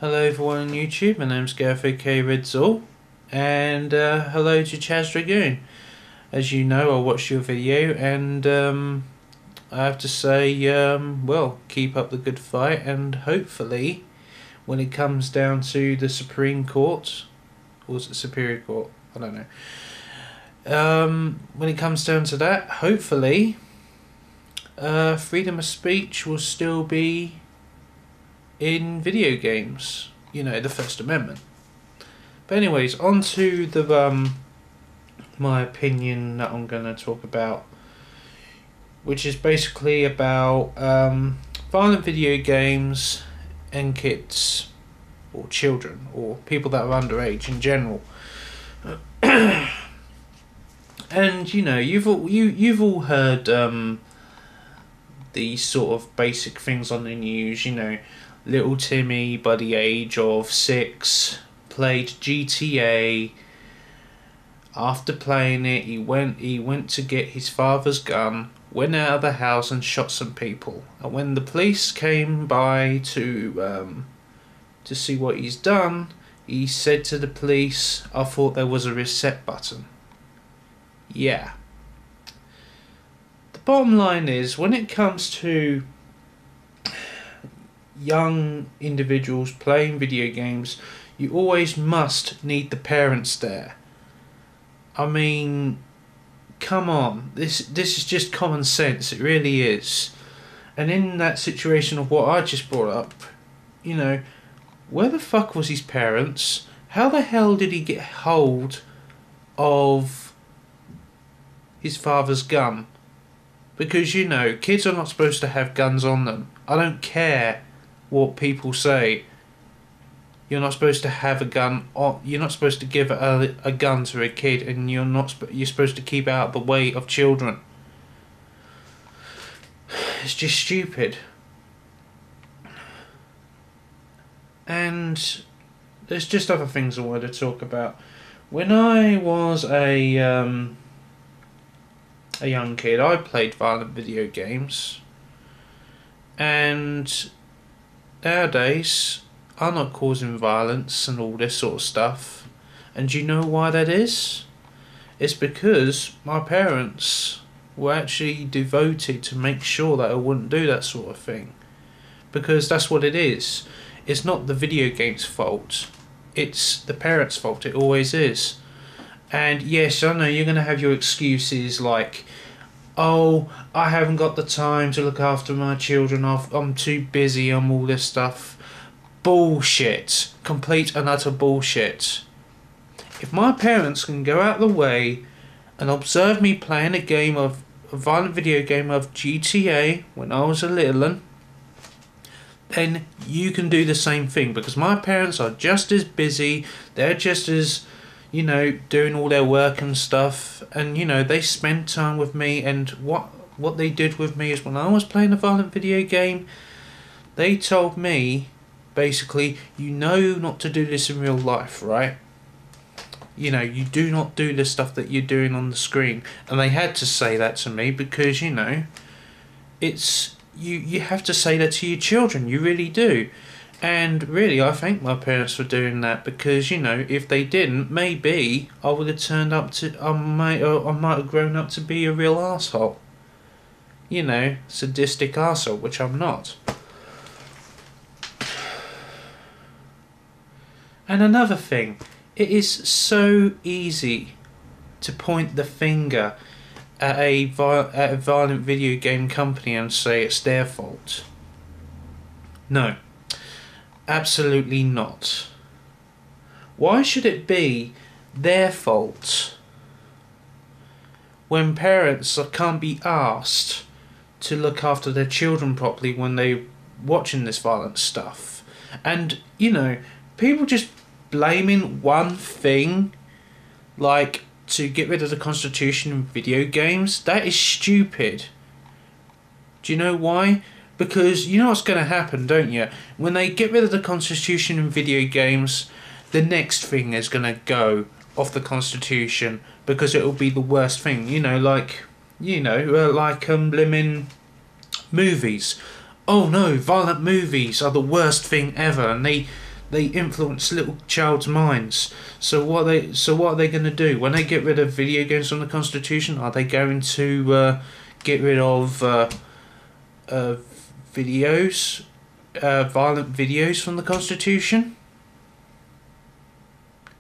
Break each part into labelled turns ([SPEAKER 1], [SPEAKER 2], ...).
[SPEAKER 1] Hello everyone on YouTube, my name's Gareth aka Redzool, and hello to Chaz Dragoon. As you know, I watched your video and I have to say, well, keep up the good fight, and hopefully when it comes down to the Supreme Court, or is it Superior Court? I don't know. When it comes down to that, hopefully freedom of speech will still be in video games, you know, the First Amendment. But anyways, on to the my opinion that I'm going to talk about, which is basically about violent video games and kids, or children, or people that are underage in general. And you know, you've all heard these sort of basic things on the news, you know. Little Timmy, by the age of 6, played GTA. After playing it, he went to get his father's gun, went out of the house and shot some people. And when the police came by to see what he's done, he said to the police, "I thought there was a reset button." Yeah. The bottom line is, when it comes to young individuals playing video games, you always must need the parents there. I mean, come on, this is just common sense, it really is. And in that situation of what I just brought up, you know, where the fuck was his parents? How the hell did he get hold of his father's gun? Because, you know, kids are not supposed to have guns on them. I don't care what people say. You're not supposed to have a gun on. You're not supposed to give a gun to a kid, and you're supposed to keep out of the way of children. It's just stupid. And there's just other things I wanted to talk about. When I was a young kid, I played violent video games, and nowadays I'm not causing violence and all this sort of stuff. And do you know why that is? It's because my parents were actually devoted to make sure that I wouldn't do that sort of thing. Because that's what it is. It's not the video game's fault. It's the parents' fault. It always is. And yes, I know you're going to have your excuses like, "Oh, I haven't got the time to look after my children, I'm too busy, I'm all this stuff." Bullshit. Complete and utter bullshit. If my parents can go out the way and observe me playing a violent video game of GTA when I was a little one, then you can do the same thing, because my parents are just as busy, they're just as, you know, doing all their work and stuff, and you know, they spend time with me. And what they did with me is, when I was playing a violent video game, they told me, basically, you know not to do this in real life, right? You know, you do not do the stuff that you're doing on the screen. And they had to say that to me because, you know, it's you have to say that to your children, you really do. And really, I thank my parents for doing that, because, you know, if they didn't, maybe I would have turned up to, I might have grown up to be a real arsehole. You know, sadistic arsehole, which I'm not. And another thing, it is so easy to point the finger at a violent video game company and say it's their fault. No. Absolutely not. Why should it be their fault when parents can't be asked to look after their children properly when they're watching this violent stuff? And, you know, people just blaming one thing, like to get rid of the Constitution in video games, that is stupid. Do you know why? Because you know what's going to happen, don't you? When they get rid of the Constitution in video games, the next thing is going to go off the Constitution, because it will be the worst thing. You know, like blimmin' movies. Oh no, violent movies are the worst thing ever, and they influence little child's minds. So what are they going to do when they get rid of video games from the Constitution? Are they going to get rid of videos, violent videos from the Constitution?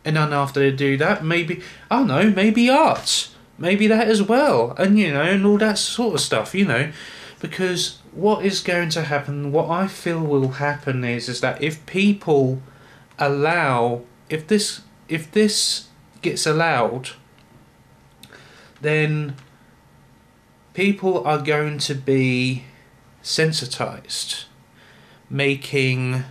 [SPEAKER 1] And then after they do that, maybe, I don't know, maybe art, maybe that as well, and and all that sort of stuff, because what is going to happen, what I feel will happen is that if people allow, if this gets allowed, then people are going to be sensitized, making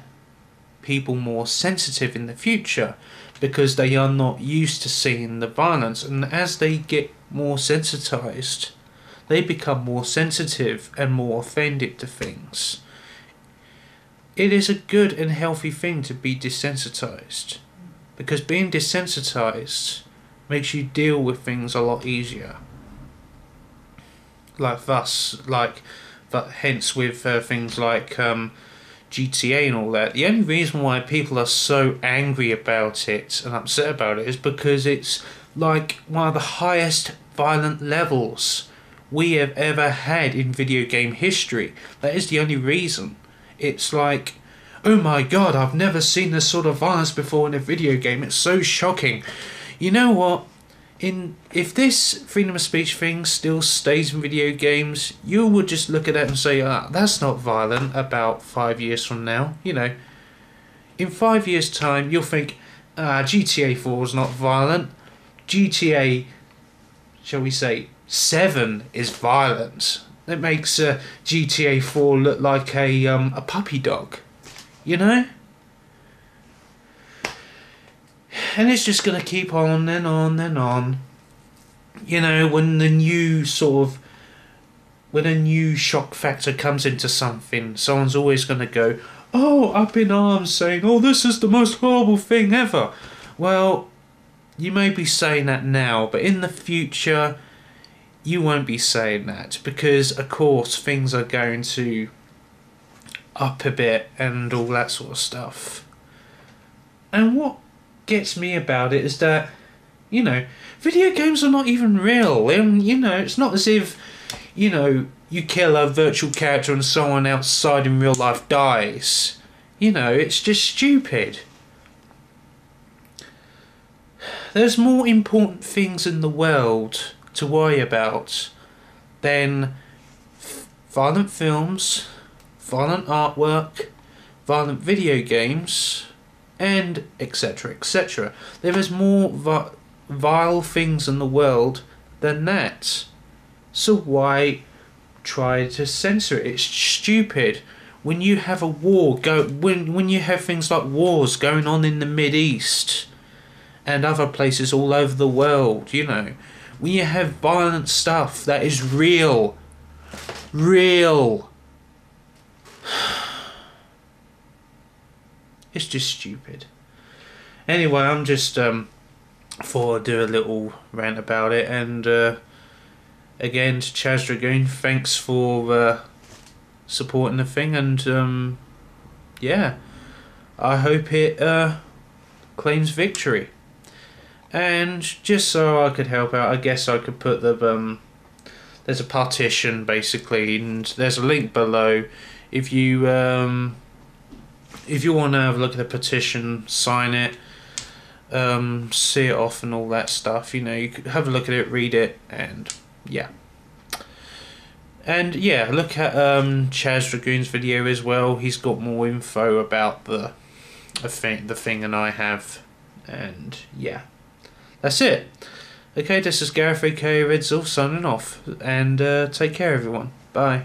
[SPEAKER 1] people more sensitive in the future, because they are not used to seeing the violence, and as they get more sensitized, they become more sensitive and more offended to things. It is a good and healthy thing to be desensitized, because being desensitized makes you deal with things a lot easier. Hence with things like GTA and all that. The only reason why people are so angry about it and upset about it is because it's like one of the highest violent levels we have ever had in video game history. That is the only reason. It's like, oh my god, I've never seen this sort of violence before in a video game. It's so shocking. You know what? If this freedom of speech thing still stays in video games, you would just look at it and say, that's not violent about 5 years from now. In 5 years' time, you'll think, GTA 4 is not violent. GTA, shall we say, 7 is violent. It makes GTA 4 look like a puppy dog. And it's just going to keep on and on and on. When a new shock factor comes into something, someone's always going to go, up in arms, saying, this is the most horrible thing ever. Well, you may be saying that now, but in the future, you won't be saying that, because, of course, things are going to up a bit and all that sort of stuff. And what gets me about it is that, video games are not even real. And, it's not as if, you kill a virtual character and someone outside in real life dies. It's just stupid. There's more important things in the world to worry about than violent films, violent artwork, violent video games, and etc. etc. There is more vile things in the world than that. So why try to censor it? It's stupid. When you have a war when you have things like wars going on in the Mideast and other places all over the world, when you have violent stuff that is real, it's just stupid. Anyway, I'm just thought I'd do a little rant about it, and again to Chaz Dragoon, thanks for supporting the thing, and yeah, I hope it claims victory. And just so I could help out, I guess I could put the there's a partition basically, and there's a link below. If you want to have a look at the petition, sign it, see it off and all that stuff, you could have a look at it, read it, and yeah. And yeah, look at Chaz Dragoon's video as well. He's got more info about the thing than I have, and yeah. That's it. Okay, this is Gareth aka Redzool signing off, and take care everyone. Bye.